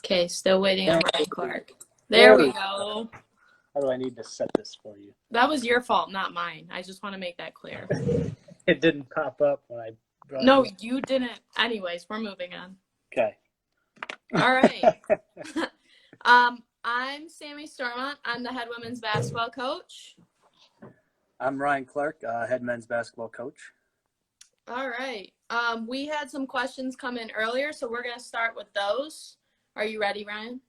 Okay, still waiting on Ryan Clark. There we go. How do I need to set this for you? That was your fault, not mine. I just want to make that clear. It didn't pop up when I brought No, it up. you didn't. Anyways, we're moving on. Okay. All right. I'm Sammy Stormont. I'm the head women's basketball coach. I'm Ryan Clark, head men's basketball coach. All right. We had some questions come in earlier, so we're going to start with those. Are you ready, Ryan?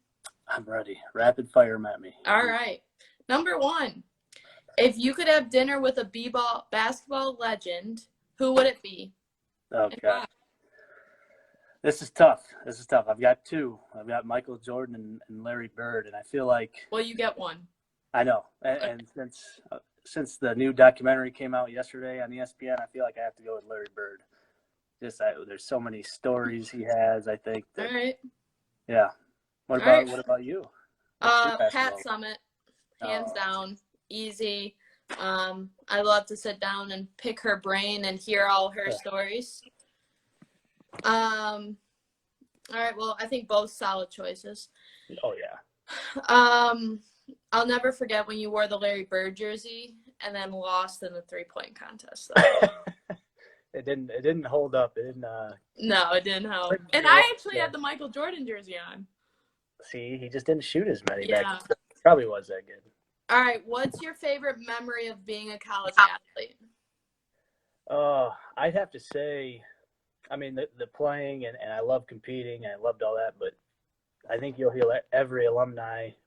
I'm ready. Rapid fire 'em at me. All right. Number 1, if you could have dinner with a b-ball basketball legend, who would it be? Okay. This is tough. I've got two. I've got Michael Jordan and Larry Bird, and I feel like Well, you get one. I know. And since the new documentary came out yesterday on ESPN, I feel like I have to go with Larry Bird. There's so many stories he has. I think. All right. Yeah. What about you? Pat Summitt, hands down, easy. I love to sit down and pick her brain and hear all her stories. All right, well, I think both solid choices. Oh yeah. I'll never forget when you wore the Larry Bird jersey and then lost in the 3-point contest. It didn't hold up. It didn't. No, it didn't help. And I actually had the Michael Jordan jersey on. See, he just didn't shoot as many back then. Probably was that good. All right, what's your favorite memory of being a college athlete? I'd have to say, I mean, the playing, and I love competing, and I loved all that, but I think you'll hear every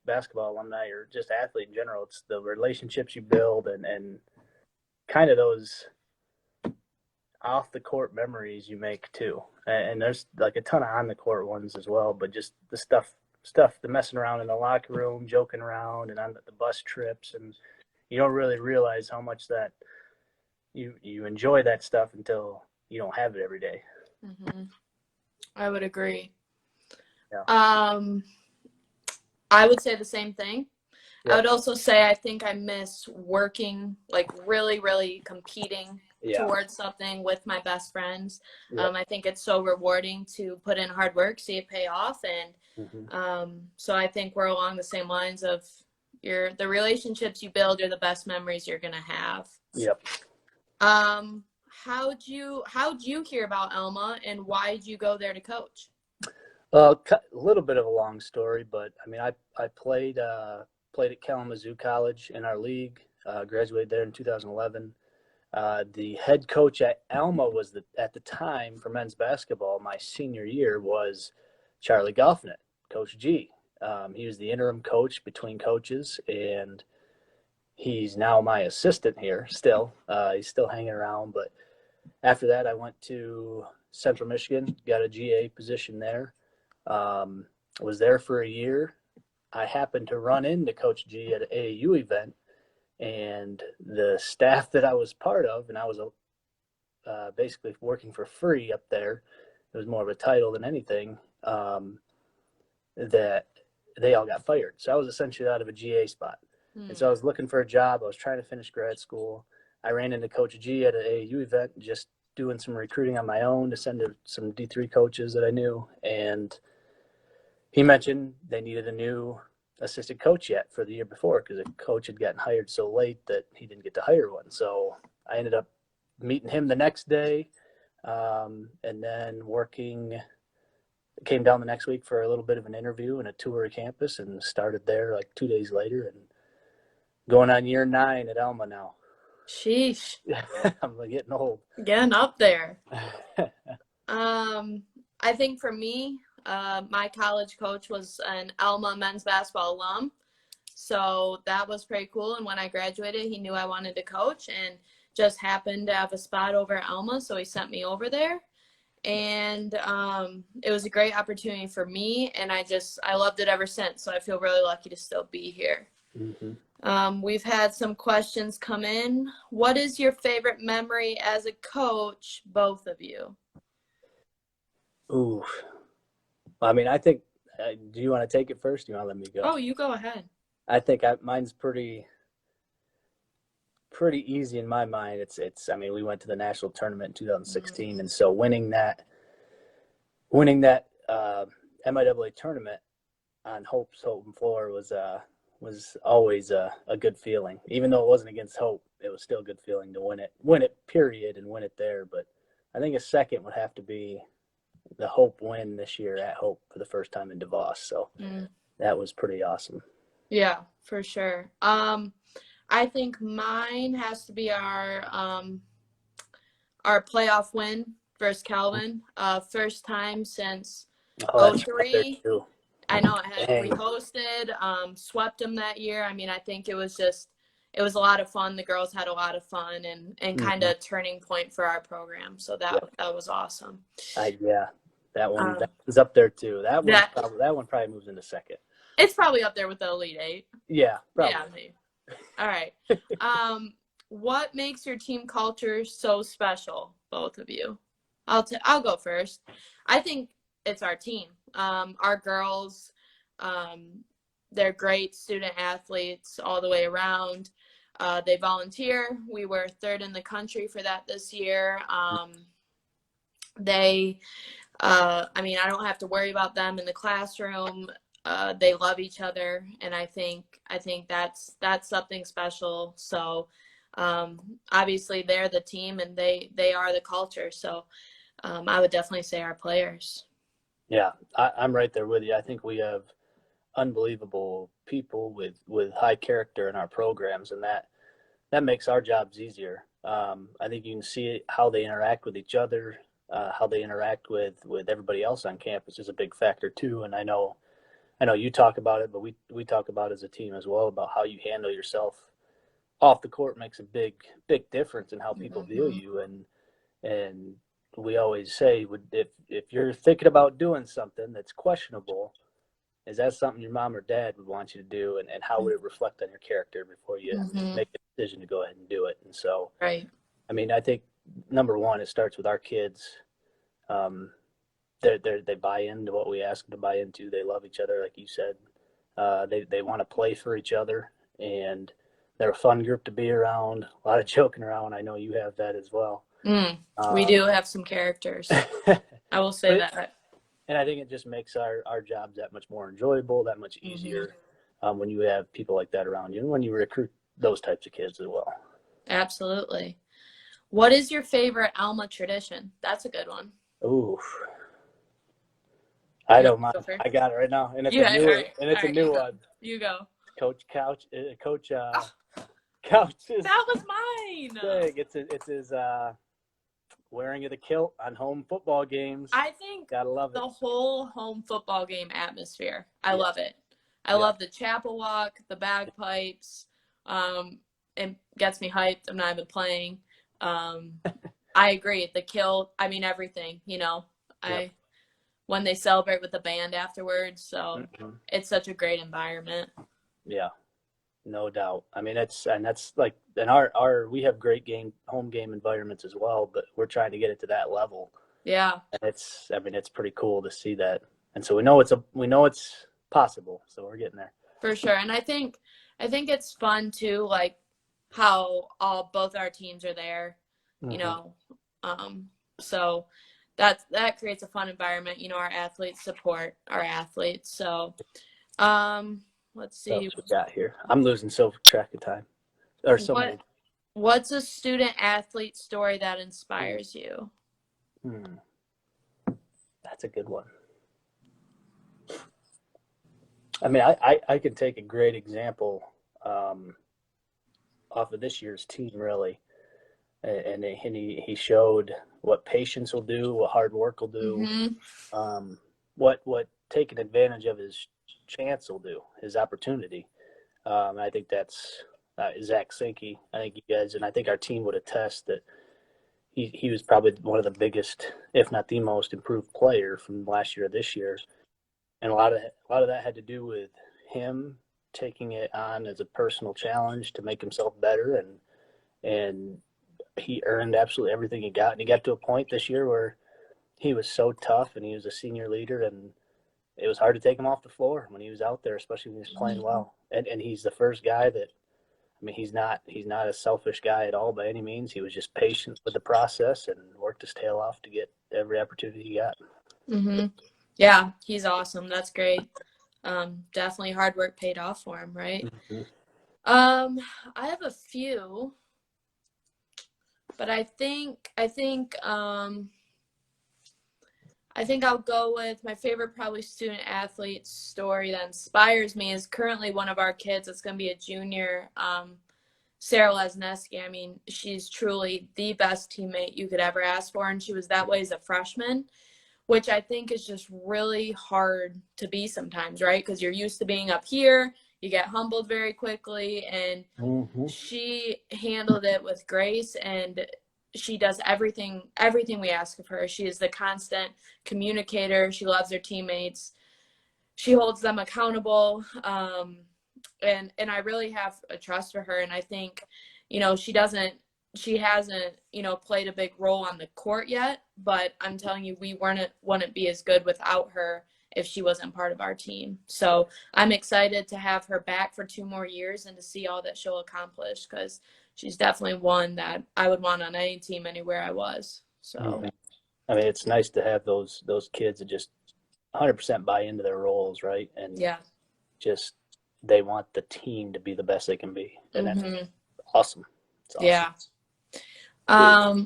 basketball alumni, or just athlete in general, it's the relationships you build and kind of those off-the-court memories you make, too. And there's like a ton of on-the-court ones as well, but just the stuff, the messing around in the locker room, joking around, and on the bus trips, and you don't really realize how much that you enjoy that stuff until you don't have it every day. Mm-hmm. I would agree. Yeah. I would say the same thing. Yeah. I would also say I think I miss working, like really, really competing towards something with my best friends. Yeah. I think it's so rewarding to put in hard work, see it pay off. And so I think we're along the same lines of the relationships you build are the best memories you're going to have. Yep. How'd you hear about Elma, and why did you go there to coach? A little bit of a long story, but I mean, I played at Kalamazoo College in our league, graduated there in 2011. The head coach at Alma was at the time for men's basketball, my senior year, was Charlie Goffnet, Coach G. He was the interim coach between coaches, and he's now my assistant here still. He's still hanging around, but after that I went to Central Michigan, got a GA position there. Was there for a year. I happened to run into Coach G at an AAU event, and the staff that I was part of, and I was basically working for free up there. It was more of a title than anything, that they all got fired. So I was essentially out of a GA spot. And so I was looking for a job. I was trying to finish grad school. I ran into Coach G at an AAU event, just doing some recruiting on my own to send to some D3 coaches that I knew. And he mentioned they needed a new assistant coach yet for the year before, because a coach had gotten hired so late that he didn't get to hire one. So I ended up meeting him the next day, and then came down the next week for a little bit of an interview and a tour of campus, and started there like 2 days later, and going on year 9 at Alma now. Sheesh. I'm getting old. Getting up there. I think for me, my college coach was an Alma men's basketball alum. So that was pretty cool. And when I graduated, he knew I wanted to coach and just happened to have a spot over at Alma. So he sent me over there. And it was a great opportunity for me. And I loved it ever since. So I feel really lucky to still be here. Mm-hmm. We've had some questions come in. What is your favorite memory as a coach, both of you? Ooh. I mean, I think, do you want to take it first? Do you want to let me go? Oh, you go ahead. I think mine's pretty easy in my mind. I mean, we went to the national tournament in 2016, and so winning that MIAA tournament on Hope's home floor was always a good feeling. Even though it wasn't against Hope, it was still a good feeling to win it, period, and win it there. But I think a second would have to be the Hope win this year at Hope for the first time in DeVos. So that was pretty awesome. Yeah, for sure. I think mine has to be our playoff win versus Calvin. First time since Oh, that's up there 03. too. I know we Dang. hosted, swept them that year. I mean, I think it was a lot of fun. The girls had a lot of fun and kind of a turning point for our program. So that was awesome. Yeah, that one's up there too. That one probably moves into second. It's probably up there with the Elite Eight. Yeah, probably. Yeah, maybe. All right. What makes your team culture so special, both of you? I'll go first. I think it's our team. Our girls, they're great student athletes all the way around. They volunteer. We were third in the country for that this year. I mean, I don't have to worry about them in the classroom. They love each other, and I think that's something special. So obviously they're the team and they are the culture. So I would definitely say our players. Yeah, I'm right there with you. I think we have unbelievable people with high character in our programs, and that makes our jobs easier. I think you can see how they interact with each other, how they interact with everybody else on campus is a big factor too. And I know you talk about it, but we talk about it as a team as well, about how you handle yourself off the court makes a big difference in how people view you. And we always say, if you're thinking about doing something that's questionable, is that something your mom or dad would want you to do, and how would it reflect on your character before you make the decision to go ahead and do it? And so, right. I mean, I think number one, it starts with our kids. They buy into what we ask them to buy into. They love each other, like you said. They want to play for each other, and they're a fun group to be around. A lot of joking around. I know you have that as well. We do have some characters. I will say that. And I think it just makes our jobs that much more enjoyable, that much easier when you have people like that around you, and when you recruit those types of kids as well. Absolutely. What is your favorite Alma tradition? That's a good one. Ooh. I don't mind. I got it right now, and it's a new one. You go. Coach Couch. That was mine. Thing. It's his wearing of the kilt on home football games. I think gotta love the whole home football game atmosphere. I love it. I love the chapel walk, the bagpipes. It gets me hyped. I'm not even playing. I agree. The kilt. I mean everything. You know. When they celebrate with the band afterwards. So it's such a great environment. Yeah, no doubt. I mean, that's like, and we have great home game environments as well, but we're trying to get it to that level. Yeah. And it's pretty cool to see that. And so we know it's possible. So we're getting there. For sure. And I think it's fun too, like how both our teams are there, you know. So that creates a fun environment. You know, our athletes support our athletes. So, let's see. What we got here. I'm losing track of time. Or so many. What's a student athlete story that inspires you? That's a good one. I mean, I could take a great example off of this year's team, really. And he showed what patience will do, what hard work will do, what taking advantage of his chance will do, his opportunity. I think that's Zach Sinke. I think you guys, and I think our team would attest that he was probably one of the biggest, if not the most improved player from last year to this year. And a lot of that had to do with him taking it on as a personal challenge to make himself better, and he earned absolutely everything he got. And he got to a point this year where he was so tough, and he was a senior leader, and it was hard to take him off the floor when he was out there, especially when he was playing well. And he's the first guy that, I mean, he's not a selfish guy at all by any means. He was just patient with the process and worked his tail off to get every opportunity he got. Yeah, he's awesome. That's great. Definitely hard work paid off for him, right? Mm-hmm. I have a few, but I think I'll go with my favorite probably student athlete story that inspires me is currently one of our kids. It's going to be a junior, Sarah Lesneski. I mean, she's truly the best teammate you could ever ask for, and she was that way as a freshman, which I think is just really hard to be sometimes, right? Because you're used to being up here, you get humbled very quickly, and Mm-hmm. she handled it with grace, and she does everything we ask of her. She is the constant communicator. She loves her teammates. She holds them accountable. And I really have a trust for her. And I think, she hasn't, played a big role on the court yet, but I'm telling you, we wouldn't be as good without her if she wasn't part of our team. So I'm excited to have her back for 2 more years and to see all that she'll accomplish, because she's definitely one that I would want on any team anywhere I was. So, Mm-hmm. I mean, it's nice to have those kids that just 100% buy into their roles, right? And yeah. just they want the team to be the best they can be, and that's Mm-hmm. awesome. It's awesome. Yeah.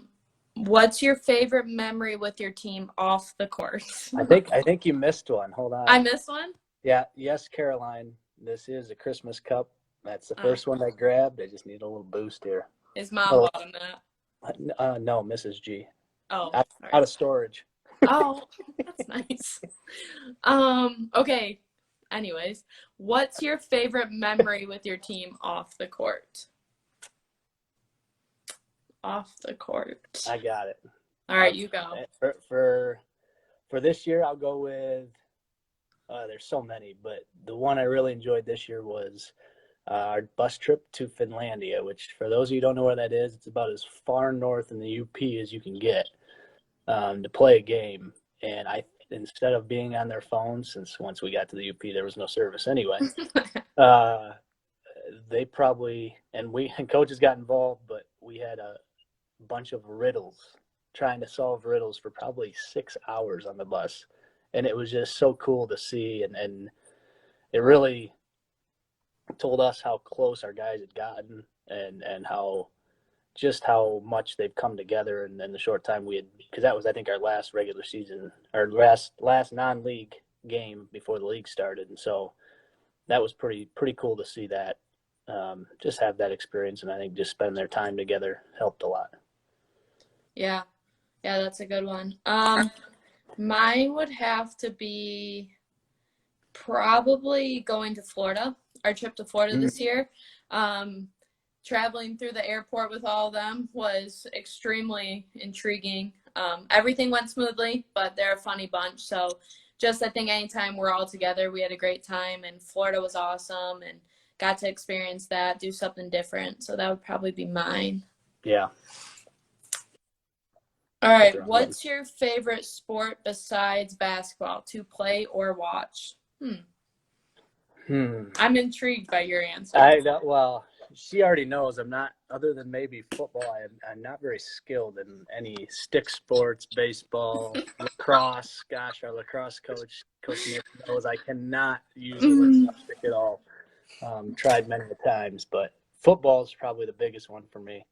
What's your favorite memory with your team off the court? I think you missed one. Hold on. I missed one? Yeah. Yes, Caroline. This is a Christmas cup. That's the first one I grabbed. I just need a little boost here. Is Mom bought that? No, Mrs. G. Oh, Out of storage. Oh, that's nice. Okay. Anyways, what's your favorite memory with your team off the court? Off the court. I got it. All right, you go. For this year, I'll go with. There's so many, but the one I really enjoyed this year was our bus trip to Finlandia, which, for those of you who don't know where that is, it's about as far north in the UP as you can get to play a game. And instead of being on their phones, since once we got to the UP, there was no service anyway, they probably, and coaches got involved, but we had a bunch of riddles, trying to solve riddles for probably 6 hours on the bus. And it was just so cool to see. And it really told us how close our guys had gotten, and how much they've come together in the short time we had, because that was, I think, our last regular season, our last non-league game before the league started. And so that was pretty cool to see that, just have that experience. And I think just spending their time together helped a lot. Yeah, that's a good one. Mine would have to be probably going to Florida, our trip to Florida this year. Traveling through the airport with all of them was extremely intriguing. Everything went smoothly, but they're a funny bunch. So just, I think anytime we're all together, we had a great time, and Florida was awesome and got to experience that, do something different. So that would probably be mine. Yeah. All right. What's your favorite sport besides basketball, to play or watch? I'm intrigued by your answer. Well, she already knows I'm not, other than maybe football, I'm not very skilled in any stick sports, baseball, lacrosse. Gosh, our lacrosse coach Nick, knows I cannot use the lacrosse stick at all. Tried many times, but football is probably the biggest one for me.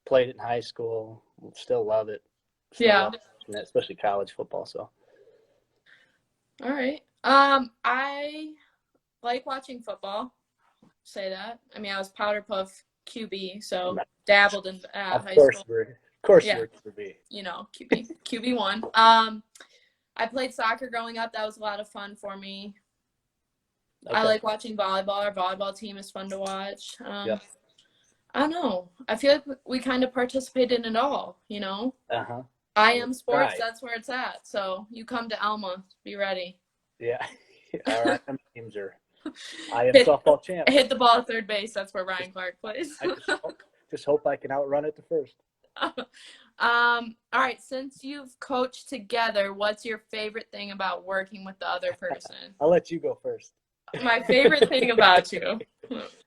Played it in high school, still love it. Love it, especially college football. So, all right. I like watching football. Say that. I mean, I was powder puff QB, so dabbled in high school. Of course, you're QB. QB one. I played soccer growing up. That was a lot of fun for me. Okay. I like watching volleyball. Our volleyball team is fun to watch. I don't know. I feel like we kind of participated in it all, I am sports. That's where it's at. So you come to Alma, be ready. Yeah. All right. Teams are. I am softball champ. Hit the ball at third base. That's where Ryan Clark plays. I just hope I can outrun it to first. All right. Since you've coached together, what's your favorite thing about working with the other person? I'll let you go first. My favorite thing about you,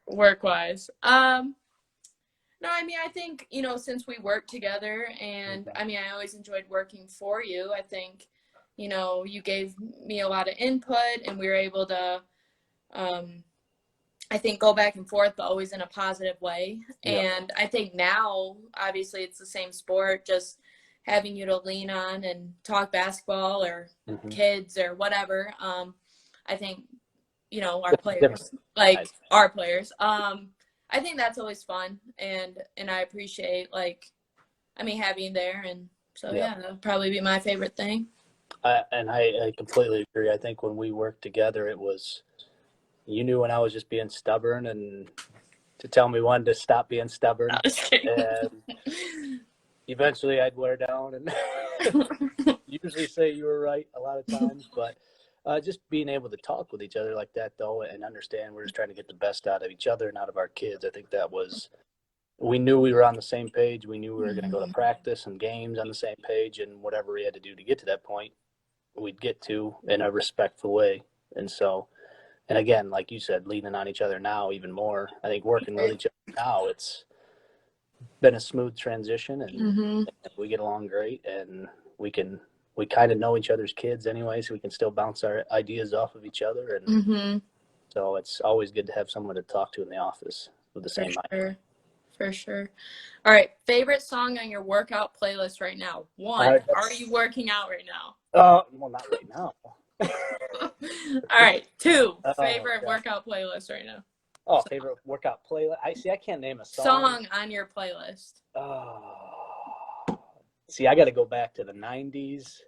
work-wise. No, I mean, I think, since we work together, and I mean, I always enjoyed working for you. I think, you gave me a lot of input, and we were able to I think go back and forth, but always in a positive way. Yeah. And I think now, obviously, it's the same sport, just having you to lean on and talk basketball or Mm-hmm. kids or whatever. I think, our Different. players, like our players, I think that's always fun. And I appreciate, having there. And so, Yeah. yeah, that would probably be my favorite thing. I completely agree. I think when we worked together, you knew when I was just being stubborn and to tell me when to stop being No, stubborn. just kidding. And eventually I'd wear down and usually say you were right a lot of times. But just being able to talk with each other like that, though, and understand we're just trying to get the best out of each other and out of our kids, I think we knew we were on the same page. We knew we were going to go to practice and games on the same page, and whatever we had to do to get to that point, we'd get to in a respectful way. And so, and again, like you said, leaning on each other now even more. I think working with each other now, it's been a smooth transition, and Mm-hmm. we get along great, and we kind of know each other's kids anyway, so we can still bounce our ideas off of each other. And Mm-hmm. so it's always good to have someone to talk to in the office with the For same mind. sure. For sure. All right. Favorite song on your workout playlist right now? One, are you working out right now? Well, not right now. All right. Two, Oh, favorite God. workout playlist right now? Oh, favorite workout playlist. I can't name a song. Song on your playlist. Oh, see, I got to go back to the '90s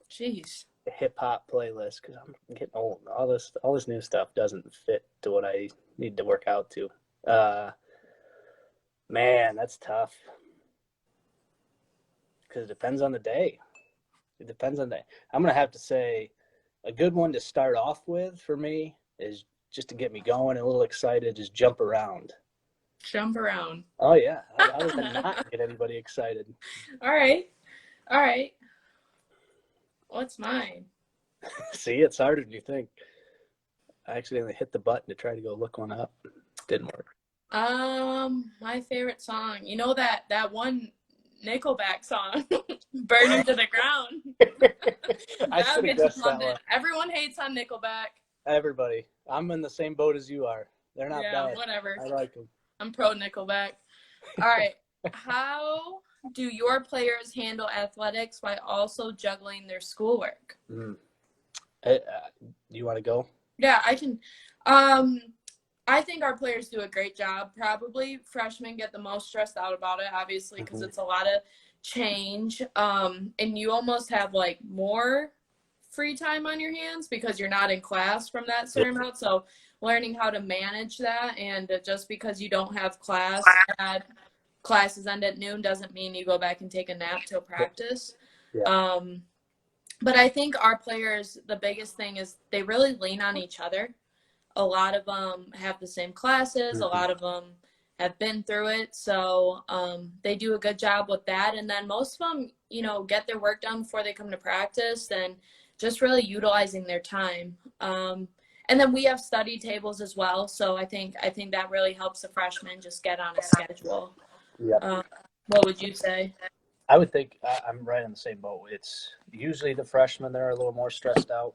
Jeez. hip hop playlist because I'm getting old. All this new stuff doesn't fit to what I need to work out to. Man, that's tough because it depends on the day. It depends on the day. I'm gonna have to say a good one to start off with for me is just to get me going and a little excited. Just jump around. Jump around. Oh yeah, how does that not get anybody excited? All right. All right. What's mine? See, it's harder than you think. I accidentally hit the button to try to go look one up. Didn't work. My favorite song. You know that one Nickelback song, "Burning to the Ground." I That'll should have get you guessed that pumped in. one. Everyone hates on Nickelback. Everybody, I'm in the same boat as you are. They're not Yeah, bad. whatever. I like them. I'm pro Nickelback. All right. How do your players handle athletics while also juggling their schoolwork? Do you want to go? Yeah, I can. I think our players do a great job. Probably freshmen get the most stressed out about it, obviously, because it's a lot of change. And you almost have more free time on your hands because you're not in class from that certain amount. So learning how to manage that, and just because you don't have classes end at noon doesn't mean you go back and take a nap till practice. Yeah. But I think our players, the biggest thing is they really lean on each other. A lot of them have the same classes. A lot of them have been through it. So they do a good job with that. And then most of them, get their work done before they come to practice and just really utilizing their time. And then we have study tables as well. So I think that really helps the freshmen just get on a schedule. Yeah. What would you say? I would think I'm right in the same boat. It's usually the freshmen that are a little more stressed out.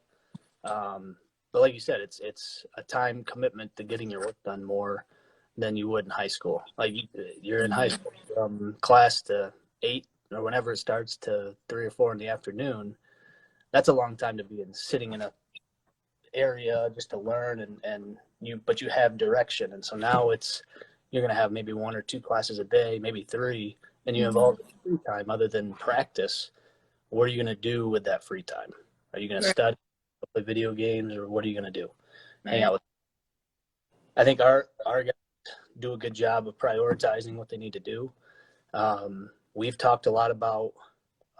But like you said, it's a time commitment to getting your work done more than you would in high school. Like you're in high school from class to 8 or whenever it starts to 3 or 4 in the afternoon. That's a long time to be sitting in a area just to learn but you have direction. And so now you're going to have maybe 1 or 2 classes a day, maybe 3, and you have all the free time other than practice. What are you going to do with that free time? Are you going to study, play video games, or what are you going to do? Hang out with. I think our guys do a good job of prioritizing what they need to do. We've talked a lot about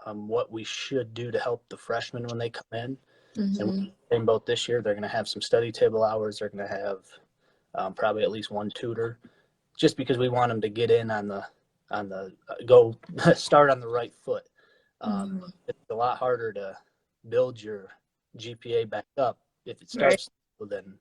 what we should do to help the freshmen when they come in. And same boat this year. They're going to have some study table hours. They're going to have probably at least one tutor, just because we want them to get in on the go start on the right foot. It's a lot harder to build your GPA back up if it starts than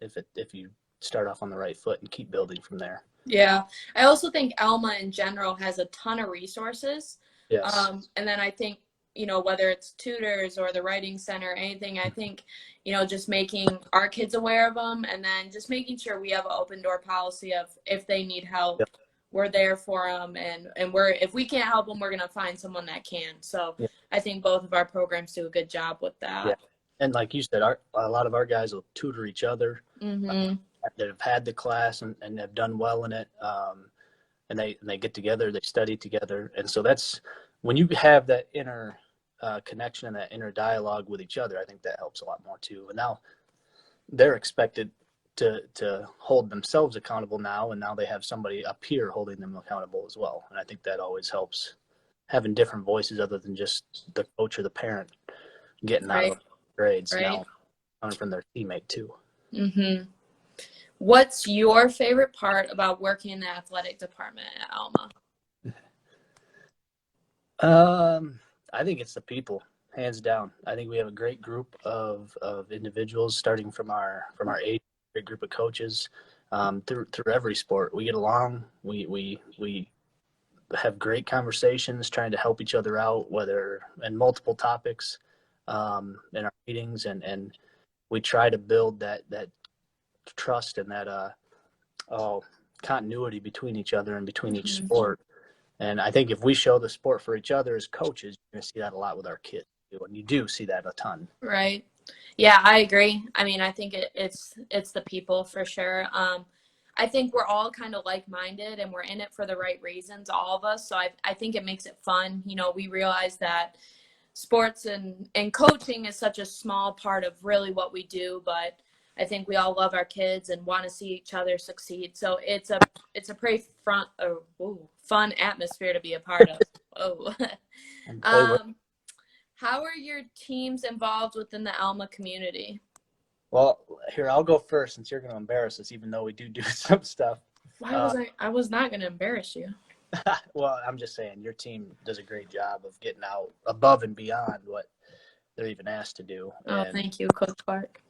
if you start off on the right foot and keep building from there. Yeah. I also think Alma in general has a ton of resources. Yes. And then I think whether it's tutors or the writing center, anything, I think, just making our kids aware of them, and then just making sure we have an open door policy of if they need help, Yep. we're there for them. And if we can't help them, we're going to find someone that can. So Yeah. I think both of our programs do a good job with Yeah. that. And like you said, a lot of our guys will tutor each other Mm-hmm. that have had the class and have done well in it. And they get together, they study together. And so that's when you have that inner connection and that inner dialogue with each other, I think that helps a lot more too. And now they're expected to hold themselves accountable now, and now they have somebody up here holding them accountable as well. And I think that always helps, having different voices other than just the coach or the parent getting out of Right. the grades, Right. now coming from their teammate too. Mm-hmm. What's your favorite part about working in the athletic department at Alma? I think it's the people, hands down. I think we have a great group of individuals, starting from our age, great group of coaches, through every sport. We get along. We have great conversations, trying to help each other out, whether in multiple topics, in our meetings, and we try to build that trust and that continuity between each other and between each Mm-hmm. sport. And I think if we show the sport for each other as coaches, you're going to see that a lot with our kids. And you do see that a ton. Right. Yeah, I agree. I mean, I think it's the people for sure. I think we're all kind of like-minded and we're in it for the right reasons, all of us. So I think it makes it fun. We realize that sports and coaching is such a small part of really what we do, but I think we all love our kids and want to see each other succeed. So it's a pretty fun atmosphere to be a part of. Oh. um, how are your teams involved within the Alma community? Well, here, I'll go first since you're going to embarrass us, even though we do some stuff. Why was I was not going to embarrass you. Well, I'm just saying your team does a great job of getting out above and beyond what they're even asked to do. Oh, And thank you, Coach Clark.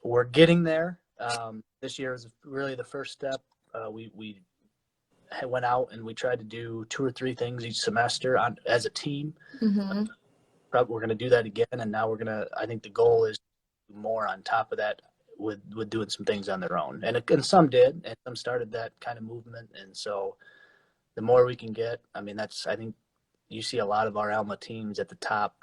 we're getting there. This year is really the first step. We went out and we tried to do 2 or 3 things each semester as a team. Mm-hmm. Probably we're going to do that again, and now I think the goal is more on top of that with doing some things on their own. And some did, and some started that kind of movement. And so the more we can get, I mean, I think you see a lot of our Alma teams at the top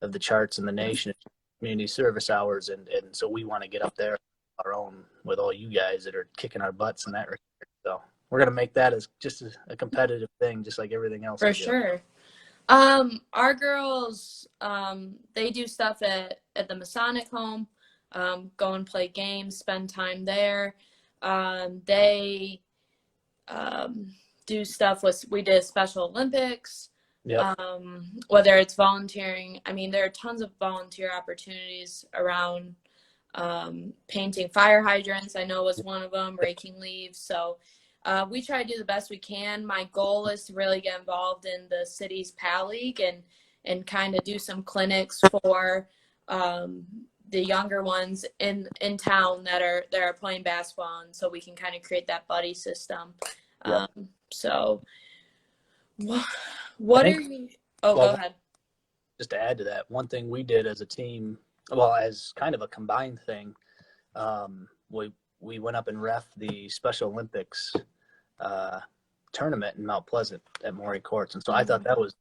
of the charts in the nation, community service hours. And so we want to get up there our own with all you guys that are kicking our butts in that regard. So we're going to make that as just a competitive thing, just like everything else. For sure. Our girls, they do stuff at the Masonic home, go and play games, spend time there. They do stuff we did Special Olympics. Yep. Whether it's volunteering, I mean, there are tons of volunteer opportunities around. Painting fire hydrants, I know, was one of them, raking leaves. So we try to do the best we can. My goal is to really get involved in the city's PAL League and kind of do some clinics for the younger ones in town that are playing basketball, and so we can kind of create that buddy system. Yep. So what are you? Oh, well, go ahead. Just to add to that, one thing we did as a team, well, as kind of a combined thing, we went up and ref the Special Olympics tournament in Mount Pleasant at Maury Courts. And so I thought that was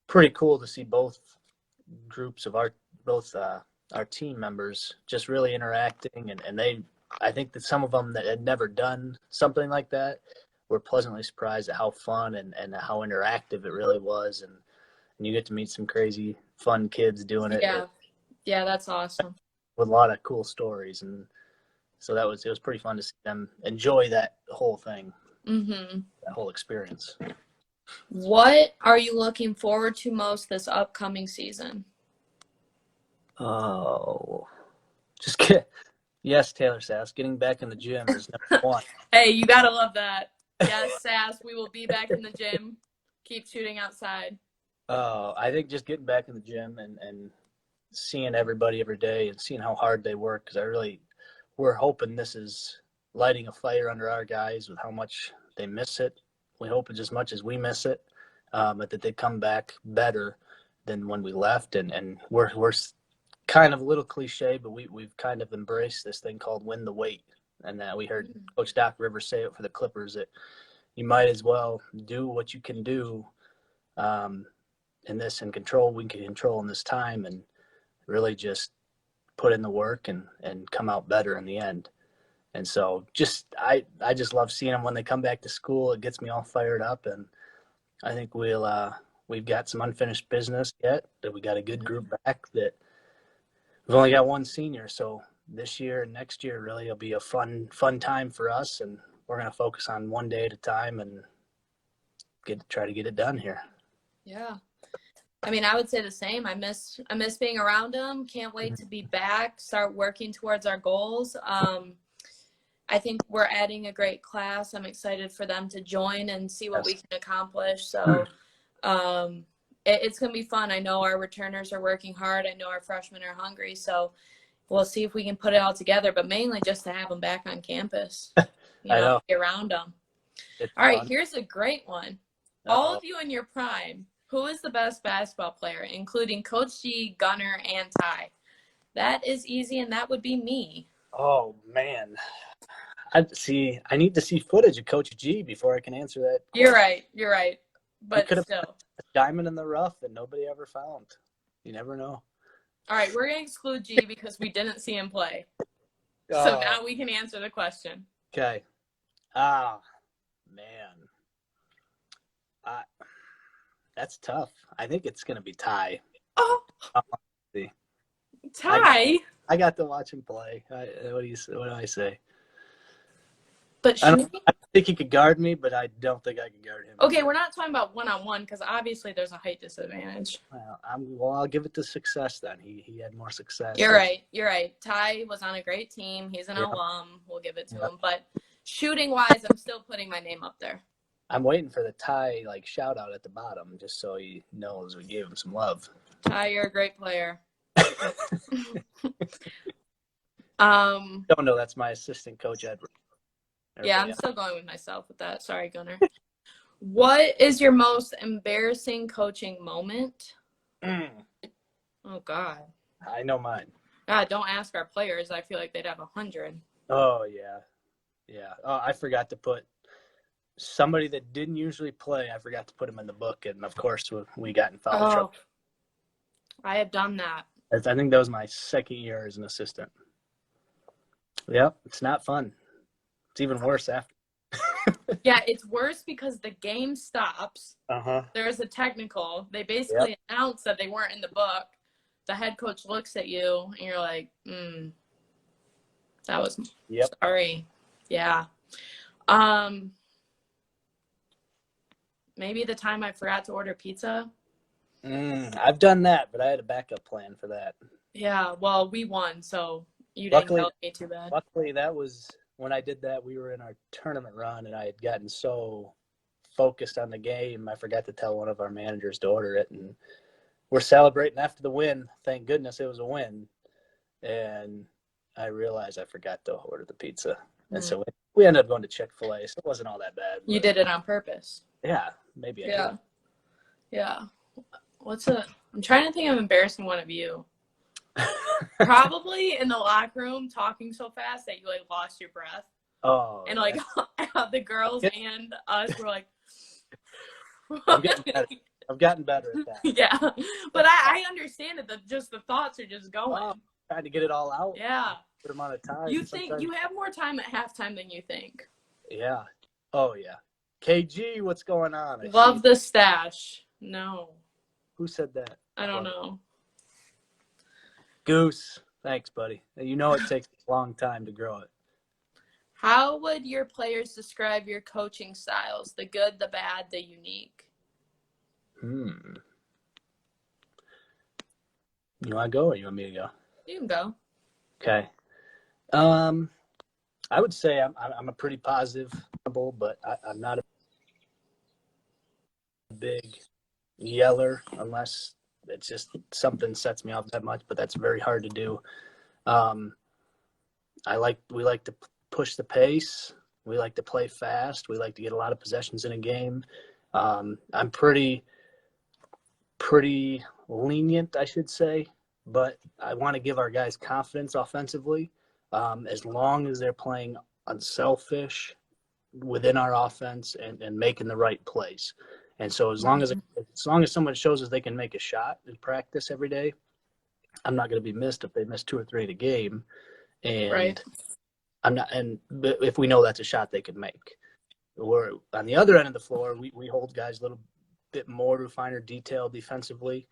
pretty cool to see both groups of our team members just really interacting. And I think that some of them that had never done something like that were pleasantly surprised at how fun and how interactive it really was. And you get to meet some crazy, fun kids doing it. Yeah, that's awesome. With a lot of cool stories. And so it was pretty fun to see them enjoy that whole thing, that whole experience. What are you looking forward to most this upcoming season? Oh, yes, Taylor Sass, getting back in the gym is number one. Hey, you gotta love that. Yes, Sass, we will be back in the gym. Keep shooting outside. I think just getting back in the gym and seeing everybody every day and seeing how hard they work, because we're hoping this is lighting a fire under our guys with how much they miss it. We hope it's as much as we miss it, but that they come back better than when we left. And we're kind of a little cliche, but we've kind of embraced this thing called win the weight. And that we heard Coach Doc Rivers say it for the Clippers, that you might as well do what you can do in this and control we can control in this time, and really just put in the work and come out better in the end. And so I just love seeing them when they come back to school. It gets me all fired up, and I think we've got some unfinished business yet. That we got a good group back. That we've only got one senior, so this year and next year really will be a fun time for us, and we're going to focus on one day at a time and try to get it done here. Yeah. I mean, I would say the same. I miss being around them. Can't wait to be back, start working towards our goals. I think we're adding a great class. I'm excited for them to join and see what we can accomplish. So it's going to be fun. I know our returners are working hard. I know our freshmen are hungry. So we'll see if we can put it all together, but mainly just to have them back on campus, I know. be around them. It's all right, fun. Here's a great one. Uh-oh. All of you in your prime, who is the best basketball player, including Coach G, Gunner, and Ty? That is easy, and that would be me. Oh, man. I need to see footage of Coach G before I can answer that question. You're right. But still. A diamond in the rough that nobody ever found. You never know. All right, we're going to exclude G because we didn't see him play. So now we can answer the question. Okay. Man. That's tough. I think it's going to be Ty. Oh. See. Ty? I got to watch him play. What do I say? But I don't think he could guard me, but I don't think I could guard him. Okay, we're not talking about one-on-one because obviously there's a height disadvantage. Well, I'll give it to success then. He had more success. You're right. Ty was on a great team. He's an alum. We'll give it to him. But shooting-wise, I'm still putting my name up there. I'm waiting for the Ty shout-out at the bottom just so he knows we gave him some love. Ty, you're a great player. Don't know. That's my assistant coach, Edward. Yeah, I'm still going with myself with that. Sorry, Gunnar. What is your most embarrassing coaching moment? Oh, God. I know mine. God, don't ask our players. I feel like they'd have 100. Oh, yeah. Yeah. Oh, I forgot to put somebody that didn't usually play. I forgot to put him in the book. And, of course, we got in foul trouble. I have done that. I think that was my second year as an assistant. Yep. It's not fun. It's even worse after. Yeah, it's worse because the game stops. There's a technical. They basically announced that they weren't in the book. The head coach looks at you, and you're like, that was sorry. Yeah. Maybe the time I forgot to order pizza. I've done that, but I had a backup plan for that. Yeah, well, we won, so you didn't help me too bad. Luckily, that was when I did that. We were in our tournament run, and I had gotten so focused on the game, I forgot to tell one of our managers to order it. And we're celebrating after the win. Thank goodness it was a win. And I realized I forgot to order the pizza. And so we ended up going to Chick-fil-A, so it wasn't all that bad. You did it on purpose. Yeah, maybe I did. Yeah. I'm trying to think of embarrassing one of you. Probably in the locker room talking so fast that you lost your breath. Oh. And the girls and us were like. I've gotten better at that. Yeah, but I understand it. Just the thoughts are just going. Trying to get it all out. Yeah. Good amount of time. You think you have more time at halftime than you think. Yeah. Oh yeah. KG, what's going on? Love the stash. No. Who said that? I don't know. Goose. Thanks, buddy. You know it takes a long time to grow it. How would your players describe your coaching styles? The good, the bad, the unique? You want to go or you want me to go? You can go. Okay. I would say I'm a pretty positive, but I'm not a big yeller unless it's just something sets me off that much, but that's very hard to do. We like to push the pace. We like to play fast. We like to get a lot of possessions in a game. I'm pretty pretty lenient, I should say, but I want to give our guys confidence offensively, as long as they're playing unselfish within our offense and making the right plays. And so as long as someone shows us they can make a shot in practice every day, I'm not going to be missed if they miss 2 or 3 in a game. Right. And I'm not, and if we know that's a shot they can make. We're on the other end of the floor. We hold guys a little bit more to finer detail defensively,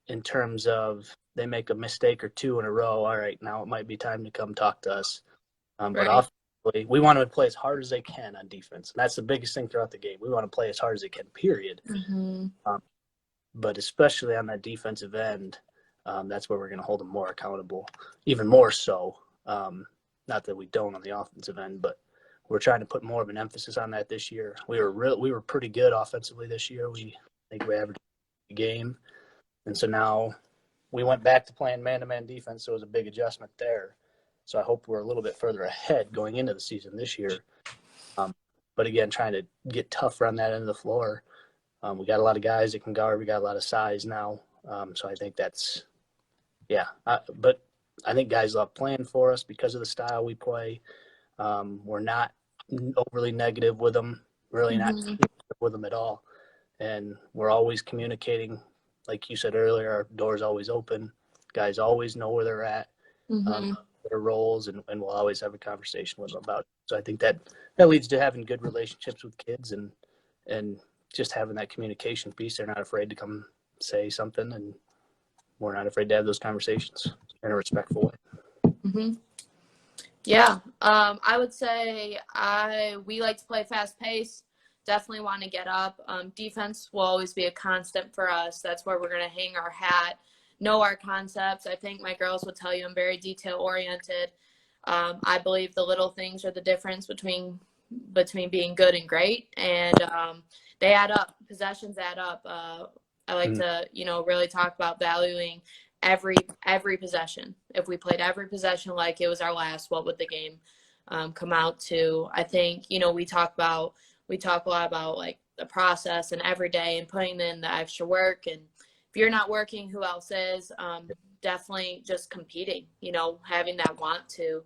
in terms of they make a mistake or 2 in a row. All right, now it might be time to come talk to us. But Right. offensively, we want to play as hard as they can on defense. And that's the biggest thing throughout the game. We want to play as hard as they can, period. Mm-hmm. But especially on that defensive end, that's where we're going to hold them more accountable, even more so. Not that we don't on the offensive end, but we're trying to put more of an emphasis on that this year. We were pretty good offensively this year. I think we averaged a game, and so now we went back to playing man-to-man defense. So it was a big adjustment there. So I hope we're a little bit further ahead going into the season this year. But again, trying to get tougher on that end of the floor. We got a lot of guys that can guard. We got a lot of size now. So I think that's, yeah. But I think guys love playing for us because of the style we play. We're not overly negative with them, really not Mm-hmm. with them at all. And we're always communicating. Like you said earlier, our door's always open. Guys always know where they're at, Mm-hmm. their roles, and we'll always have a conversation with them about it. So I think that leads to having good relationships with kids and just having that communication piece. They're not afraid to come say something, and we're not afraid to have those conversations in a respectful way. Mm-hmm. Yeah, I would say we like to play fast pace. Definitely want to get up. Defense will always be a constant for us. That's where we're going to hang our hat, know our concepts. I think my girls would tell you I'm very detail oriented. I believe the little things are the difference between being good and great, and they add up. Possessions add up. I like to really talk about valuing every possession. If we played every possession like it was our last, what would the game come out to? I think we talk a lot about like the process and every day and putting in the extra work. And if you're not working, who else is? Definitely just competing. Having that want to.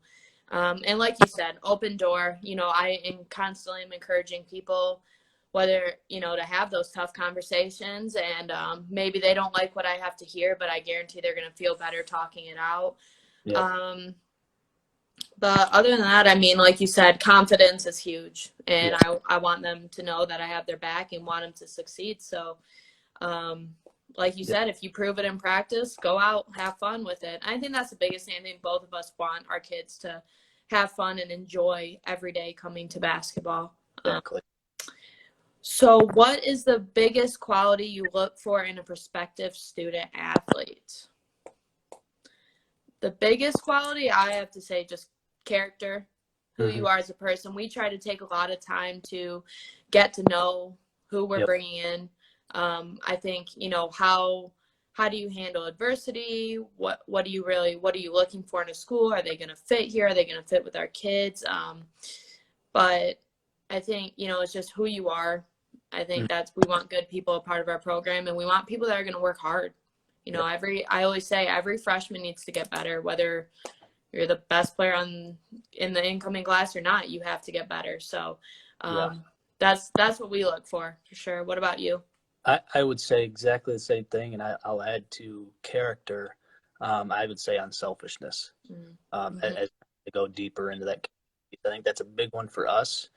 And like you said, open door. I constantly am encouraging people, whether to have those tough conversations, and maybe they don't like what I have to hear, but I guarantee they're going to feel better talking it out. Yeah. But other than that, I mean, like you said, confidence is huge, and Yeah. I want them to know that I have their back and want them to succeed. So like you said, if you prove it in practice, go out, have fun with it. I think that's the biggest thing. I think both of us want our kids to have fun and enjoy every day coming to basketball. Exactly. So what is the biggest quality you look for in a prospective student athlete? The biggest quality, I have to say, just character, who you are as a person. We try to take a lot of time to get to know who we're bringing in. I think, how do you handle adversity? What are you looking for in a school? Are they going to fit here? Are they going to fit with our kids? But I think, it's just who you are. I think we want good people a part of our program, and we want people that are going to work hard. I always say every freshman needs to get better, whether you're the best player in the incoming class or not, you have to get better. So that's what we look for sure. What about you? I would say exactly the same thing, and I'll add to character. I would say unselfishness. As to go deeper into that, I think that's a big one for us.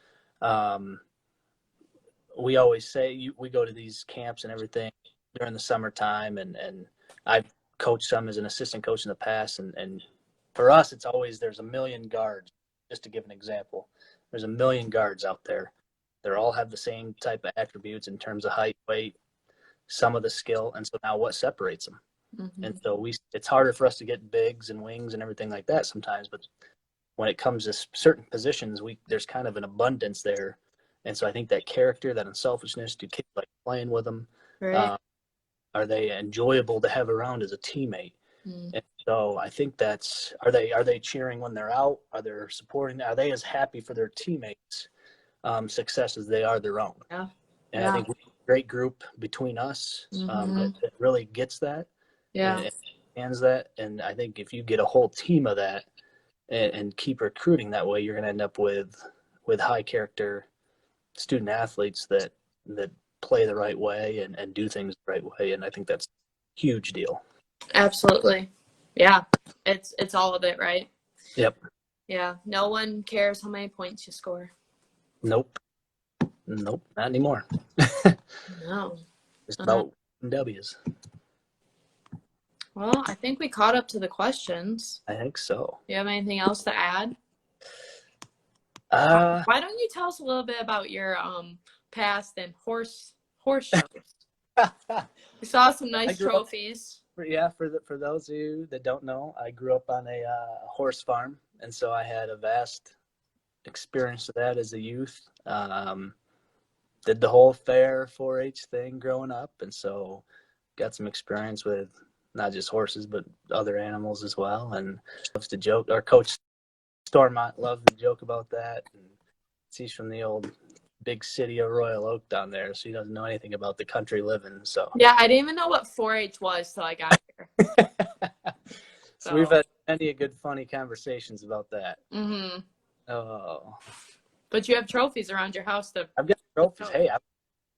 We always say we go to these camps and everything during the summertime, and I've coached some as an assistant coach in the past, and for us, it's always there's a million guards. Just to give an example, there's a million guards out there. They all have the same type of attributes in terms of height, weight, some of the skill, and so now what separates them? And so it's harder for us to get bigs and wings and everything like that sometimes, but when it comes to certain positions, there's kind of an abundance there. And so I think that character, that unselfishness, do kids like playing with them? Right. Are they enjoyable to have around as a teammate? And so I think are they cheering when they're out? Are they supporting? Are they as happy for their teammates' success as they are their own? Yeah. And I think great group between us Mhm. that really gets that Yeah, and hands that. And I think if you get a whole team of that and keep recruiting that way, you're going to end up with high character student athletes that play the right way and do things the right way. And I think that's a huge deal. absolutely. Yeah, it's all of it, right? Yep. Yeah, no one cares how many points you score. Nope. Nope. Not anymore. No. Just about W's. Well, I think we caught up to the questions. I think so. Do you have anything else to add? Uh, Why don't you tell us a little bit about your past and horse shows? We saw some I nice grew up, trophies. for those of you that don't know, I grew up on a horse farm, and so I had a vast experience of that as a youth. Did the whole fair 4-H thing growing up, and so got some experience with not just horses but other animals as well. And loves to joke. Our coach Stormont loved to joke about that. And he's from the old big city of Royal Oak down there, so he doesn't know anything about the country living. So Yeah, I didn't even know what 4-H was till I got here. so we've had many good funny conversations about that. Mm-hmm. Oh, But you have trophies around your house to. I've got trophies. Hey,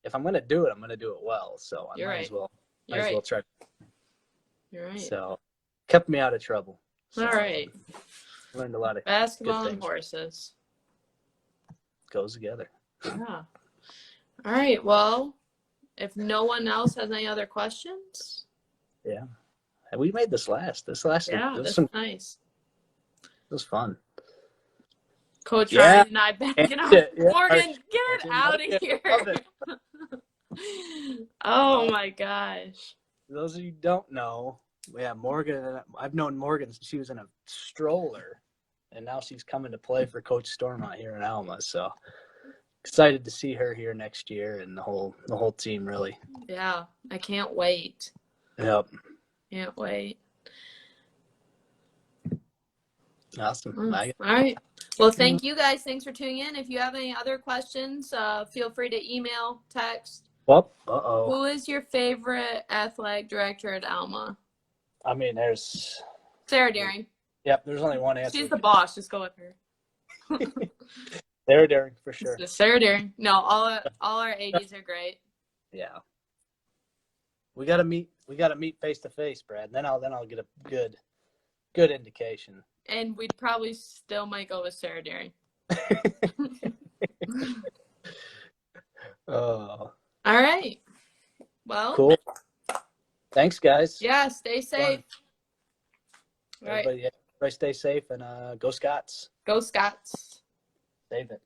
if I'm gonna do it, I'm gonna do it well. So I You're might right. as well You're right. try. You're right. So kept me out of trouble. So All right. learned a lot of Basketball good and things. horses. Goes together. Yeah. All right. Well, if no one else has any other questions. Yeah. We made this last. This lasted. Yeah, This that's nice. was fun. Coach Yeah. Ryan and I backing out. Yeah, Morgan, get it out of here. Love it. Oh my gosh. For those of you who don't know, yeah, Morgan. I've known Morgan since she was in a stroller, and now she's coming to play for Coach Stormont here in Alma. So excited to see her here next year and the whole team really. Yeah, I can't wait. Yep. Can't wait. Awesome. All right. Well, thank you guys. Thanks for tuning in. If you have any other questions, feel free to email, text. Well, uh-oh. Who is your favorite athletic director at Alma? I mean, there's Sarah Daring. Yep, there's only one answer. She's the boss. Just go with her. Sarah Daring for sure. Sarah Daring. No, all our ADs are great. Yeah. We gotta meet face to face, Brad. Then I'll get a good indication. And we'd probably still might go with Sarah Daring. Oh. All right. Well. Cool. Thanks, guys. Yeah, stay safe. All right. Everybody stay safe and go Scots. Go Scots. Save it.